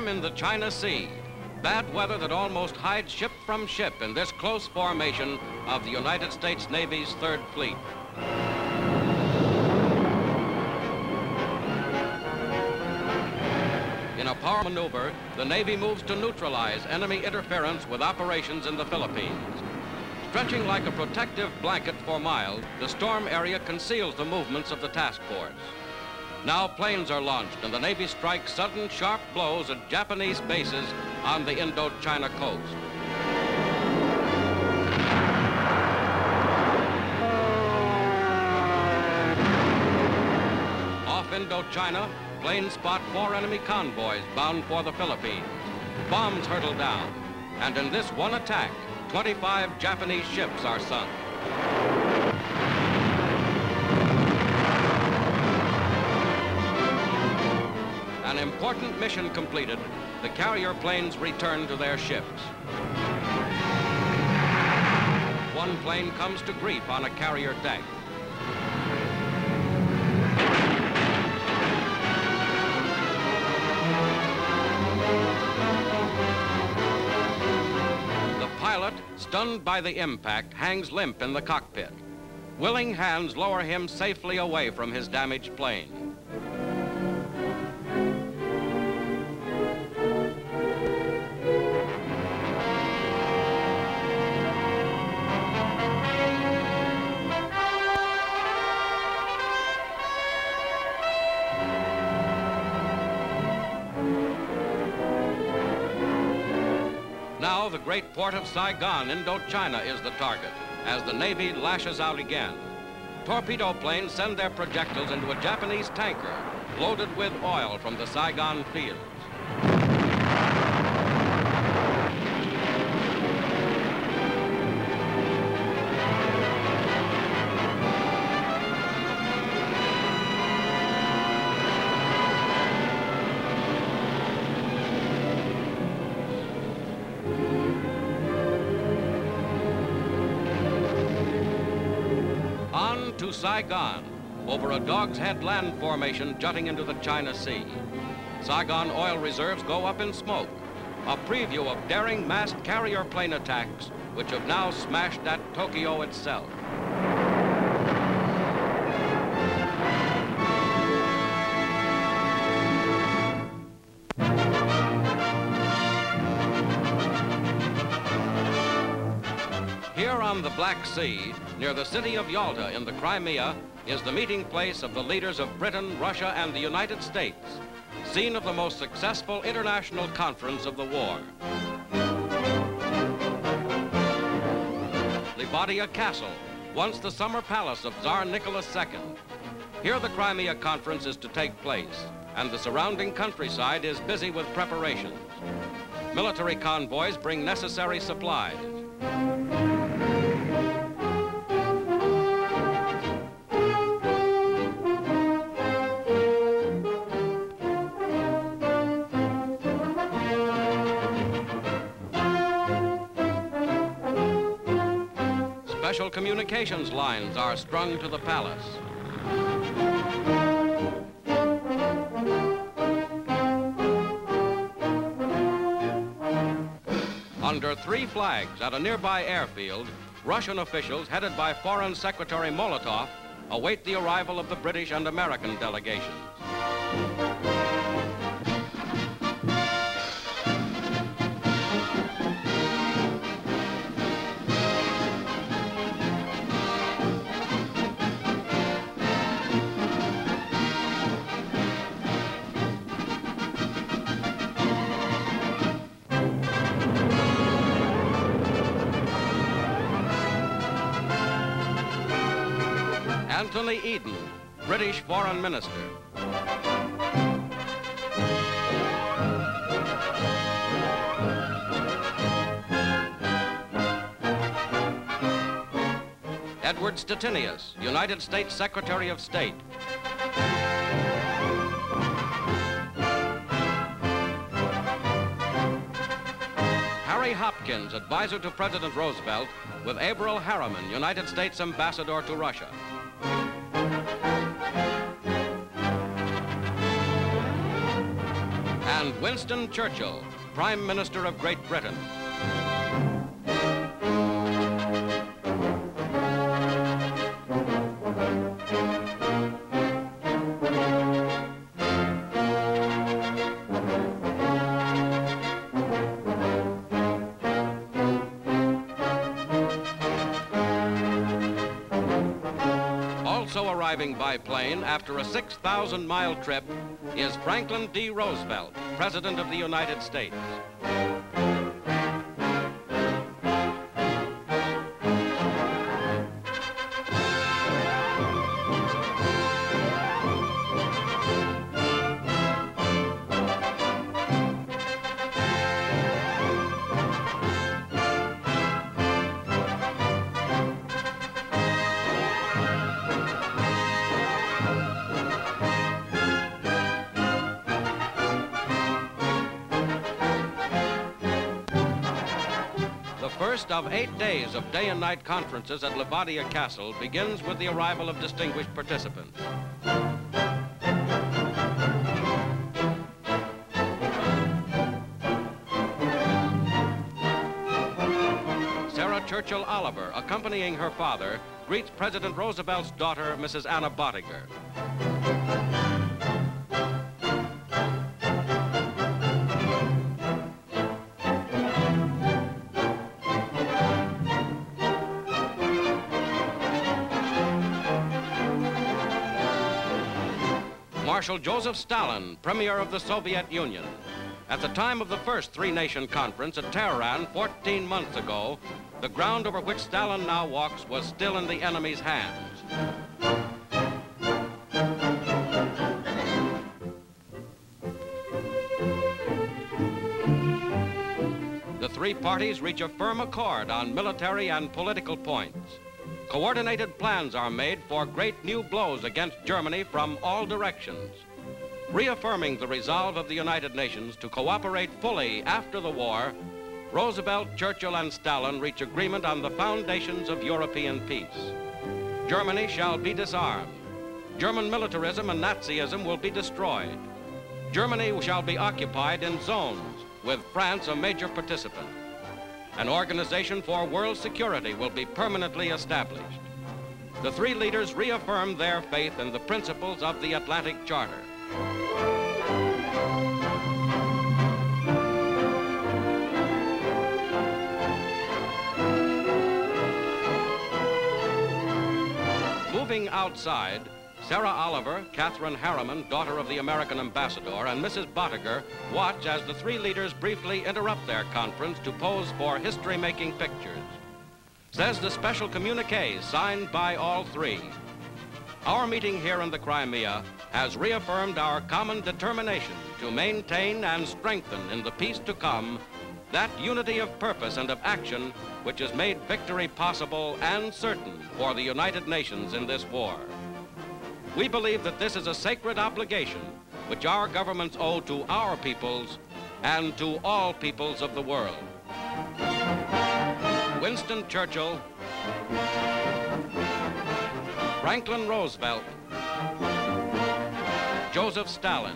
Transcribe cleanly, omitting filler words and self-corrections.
storm in the China Sea. Bad weather that almost hides ship from ship in this close formation of the United States Navy's Third Fleet. In a power maneuver, the Navy moves to neutralize enemy interference with operations in the Philippines. Stretching like a protective blanket for miles, the storm area conceals the movements of the task force. Now planes are launched and the Navy strikes sudden sharp blows at Japanese bases on the Indochina coast. Off Indochina, planes spot 4 enemy convoys bound for the Philippines. Bombs hurtle down, and in this one attack, 25 Japanese ships are sunk. An important mission completed, the carrier planes return to their ships. One plane comes to grief on a carrier deck. The pilot, stunned by the impact, hangs limp in the cockpit. Willing hands lower him safely away from his damaged plane. Now the great port of Saigon, Indochina, is the target as the Navy lashes out again. Torpedo planes send their projectiles into a Japanese tanker loaded with oil from the Saigon fields. To Saigon, over a Dog's Head land formation jutting into the China Sea. Saigon oil reserves go up in smoke, a preview of daring massed carrier plane attacks which have now smashed at Tokyo itself. Here on the Black Sea, near the city of Yalta in the Crimea, is the meeting place of the leaders of Britain, Russia, and the United States, scene of the most successful international conference of the war. Livadia Castle, once the summer palace of Tsar Nicholas II. Here the Crimea Conference is to take place, and the surrounding countryside is busy with preparations. Military convoys bring necessary supplies. Special communications lines are strung to the palace. Under 3 flags at a nearby airfield, Russian officials headed by Foreign Secretary Molotov await the arrival of the British and American delegations. Anthony Eden, British Foreign Minister. Edward Stettinius, United States Secretary of State. Harry Hopkins, advisor to President Roosevelt, with Averell Harriman, United States Ambassador to Russia. and Winston Churchill, Prime Minister of Great Britain. Also arriving by plane after a 6,000-mile trip is Franklin D. Roosevelt, President of the United States. The first of 8 days of day and night conferences at Levadia Castle begins with the arrival of distinguished participants. Sarah Churchill Oliver, accompanying her father, greets President Roosevelt's daughter, Mrs. Anna Bottger. Marshal Joseph Stalin, Premier of the Soviet Union. At the time of the first three-nation conference at Tehran 14 months ago, the ground over which Stalin now walks was still in the enemy's hands. The three parties reach a firm accord on military and political points. Coordinated plans are made for great new blows against Germany from all directions. Reaffirming the resolve of the United Nations to cooperate fully after the war, Roosevelt, Churchill, and Stalin reach agreement on the foundations of European peace. Germany shall be disarmed. German militarism and Nazism will be destroyed. Germany shall be occupied in zones, with France a major participant. An organization for world security will be permanently established. The three leaders reaffirmed their faith in the principles of the Atlantic Charter. Moving outside, Sarah Oliver, Catherine Harriman, daughter of the American ambassador, and Mrs. Bottger watch as the three leaders briefly interrupt their conference to pose for history-making pictures. Says the special communique signed by all three. Our meeting here in the Crimea has reaffirmed our common determination to maintain and strengthen in the peace to come that unity of purpose and of action which has made victory possible and certain for the United Nations in this war. We believe that this is a sacred obligation which our governments owe to our peoples and to all peoples of the world. Winston Churchill, Franklin Roosevelt, Joseph Stalin.